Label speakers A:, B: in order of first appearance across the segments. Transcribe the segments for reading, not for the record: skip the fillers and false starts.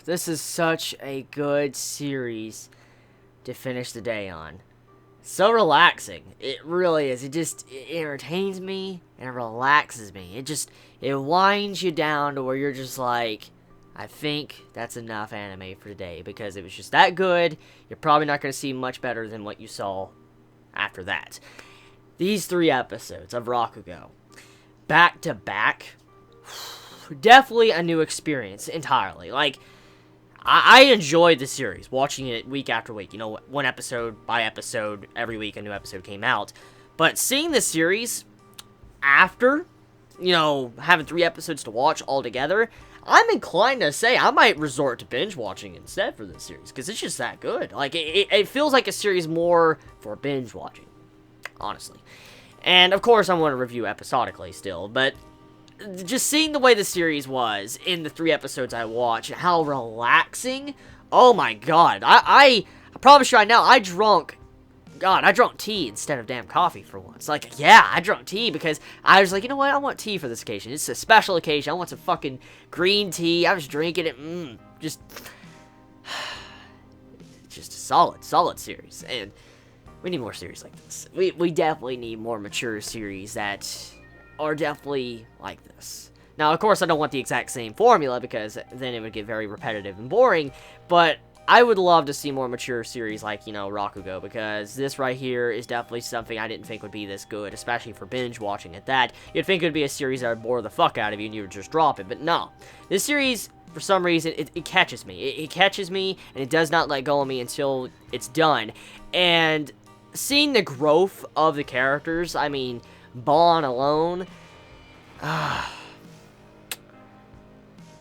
A: This is such a good series to finish the day on. So relaxing. It really is. It entertains me and it relaxes me. It winds you down to where you're just like, I think that's enough anime for today, because it was just that good. You're probably not going to see much better than what you saw after that. These 3 episodes of Rakugo, back to back, definitely a new experience entirely. Like, I enjoyed the series, watching it week after week. You know, one episode by episode, every week a new episode came out. But seeing the series after, you know, having 3 episodes to watch all together, I'm inclined to say I might resort to binge watching instead for this series, because it's just that good. Like, it feels like a series more for binge watching, honestly. And, of course, I want to review episodically still, but just seeing the way the series was in the 3 episodes I watched, and how relaxing, oh my god. I promise you right now, I drunk tea instead of damn coffee for once. Like, yeah, I drunk tea because I was like, you know what, I want tea for this occasion. It's a special occasion. I want some fucking green tea. I was drinking it, just a solid series. And we need more series like this. We definitely need more mature series that are definitely like this. Now, of course, I don't want the exact same formula, because then it would get very repetitive and boring, but I would love to see more mature series like, you know, Rakugo, because this right here is definitely something I didn't think would be this good, especially for binge watching at that. You'd think it would be a series that would bore the fuck out of you and you would just drop it, but no. This series, for some reason, it catches me. It catches me, and it does not let go of me until it's done. And seeing the growth of the characters, I mean, Bon alone,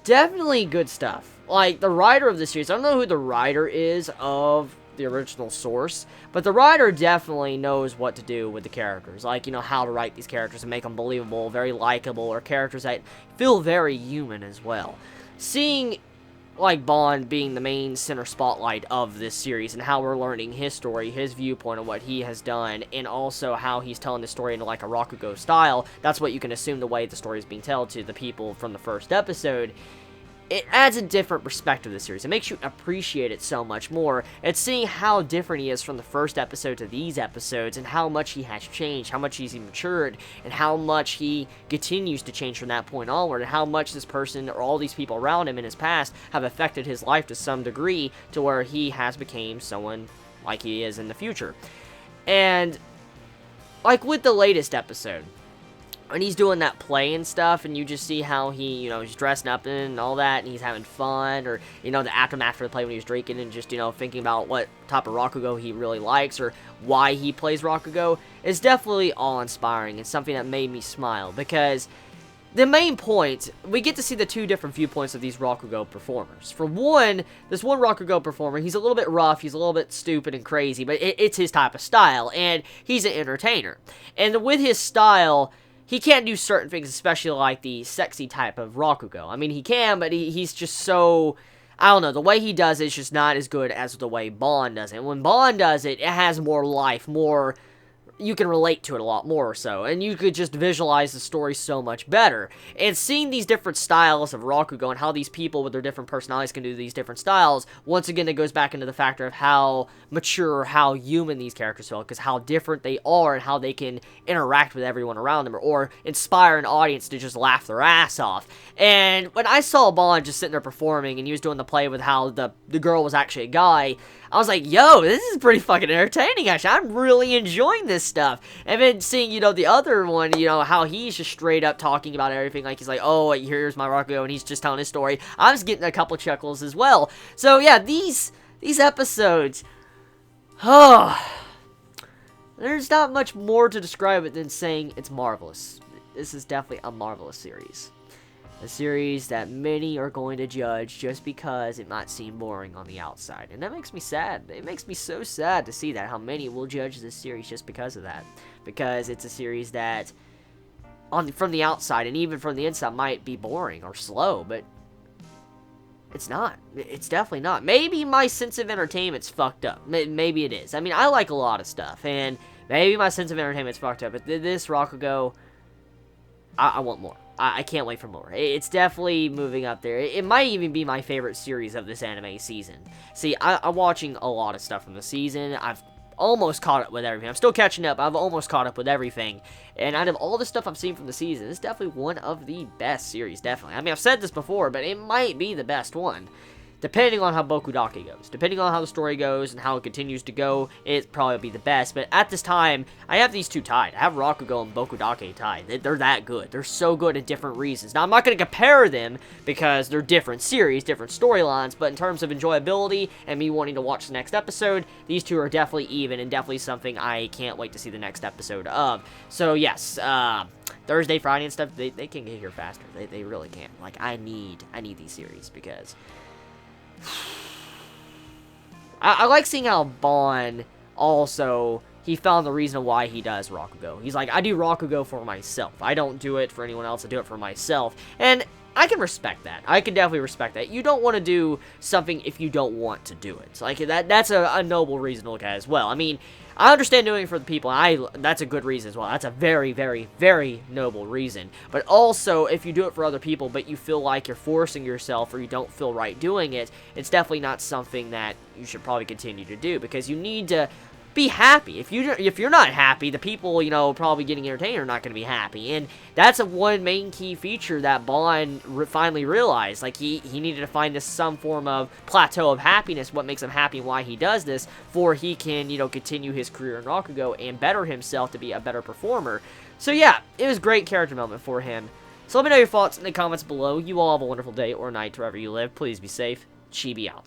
A: definitely good stuff. Like, the writer of the series, I don't know who the writer is of the original source, but the writer definitely knows what to do with the characters. Like, you know, how to write these characters and make them believable, very likable, or characters that feel very human as well. Seeing, like, Bond being the main center spotlight of this series, and how we're learning his story, his viewpoint of what he has done, and also how he's telling the story in, like, a Rakugo style. That's what you can assume the way the story is being told to the people from the first episode. It adds a different perspective to the series. It makes you appreciate it so much more. It's seeing how different he is from the first episode to these episodes, and how much he has changed, how much he's matured, and how much he continues to change from that point onward, and how much this person, or all these people around him in his past, have affected his life to some degree, to where he has become someone like he is in the future. And, like with the latest episode, and he's doing that play and stuff, and you just see how he, you know, he's dressing up and all that, and he's having fun, or, you know, the aftermath for the play when he was drinking, and just, you know, thinking about what type of Rakugo he really likes, or why he plays Rakugo, is definitely awe-inspiring, and something that made me smile, because the main point, we get to see the 2 different viewpoints of these Rakugo performers. For one, this one Rakugo performer, he's a little bit rough, he's a little bit stupid and crazy, but it's his type of style, and he's an entertainer. And with his style, he can't do certain things, especially like the sexy type of Rakugo. I mean, he can, but he's just so, I don't know, the way he does it is just not as good as the way Bond does it. And when Bond does it, it has more life, more, you can relate to it a lot more or so, and you could just visualize the story so much better. And seeing these different styles of Rakugo, and how these people with their different personalities can do these different styles, once again, it goes back into the factor of how mature, how human these characters feel, because how different they are, and how they can interact with everyone around them, or inspire an audience to just laugh their ass off. And when I saw Bond just sitting there performing, and he was doing the play with how the girl was actually a guy, I was like, yo, this is pretty fucking entertaining, actually. I'm really enjoying this stuff. And then seeing, you know, the other one, you know, how he's just straight up talking about everything, like he's like, oh, here's my Rakugo, and he's just telling his story. I was getting a couple chuckles as well. So, yeah, these episodes, there's not much more to describe it than saying it's marvelous. This is definitely a marvelous series. A series that many are going to judge just because it might seem boring on the outside. And that makes me sad. It makes me so sad to see that, how many will judge this series just because of that. Because it's a series that, from the outside and even from the inside, might be boring or slow, but it's not. It's definitely not. Maybe my sense of entertainment's fucked up. Maybe it is. I mean, I like a lot of stuff, and maybe my sense of entertainment's fucked up, but this Rakugo, I want more. I can't wait for more. It's definitely moving up there. It might even be my favorite series of this anime season. See, I'm watching a lot of stuff from the season. I've almost caught up with everything. I'm still catching up. I've almost caught up with everything. And out of all the stuff I've seen from the season, it's definitely one of the best series, definitely. I mean, I've said this before, but it might be the best one. Depending on how Bokudake goes. Depending on how the story goes and how it continues to go, it'd probably be the best. But at this time, I have these two tied. I have Rakugo and Bokudake tied. They're that good. They're so good in different reasons. Now, I'm not going to compare them because they're different series, different storylines. But in terms of enjoyability and me wanting to watch the next episode, these two are definitely even and definitely something I can't wait to see the next episode of. So, yes, Thursday, Friday, and stuff, they can get here faster. They really can. Like, I need these series because I like seeing how Bon also, he found the reason why he does Rakugo. He's like, I do Rakugo for myself. I don't do it for anyone else. I do it for myself. And I can respect that. I can definitely respect that. You don't want to do something if you don't want to do it. Like, that's a noble reason to look at as well. I mean, I understand doing it for the people, and that's a good reason as well. That's a very, very, very noble reason. But also, if you do it for other people, but you feel like you're forcing yourself or you don't feel right doing it, it's definitely not something that you should probably continue to do, because you need to be happy. If you're not happy, the people, you know, probably getting entertained are not going to be happy. And that's one main key feature that Bon finally realized. Like, he needed to find some form of plateau of happiness, what makes him happy and why he does this, for he can, you know, continue his career in Rakugo and better himself to be a better performer. So yeah, it was great character development for him. So let me know your thoughts in the comments below. You all have a wonderful day or night wherever you live. Please be safe. Chibi out.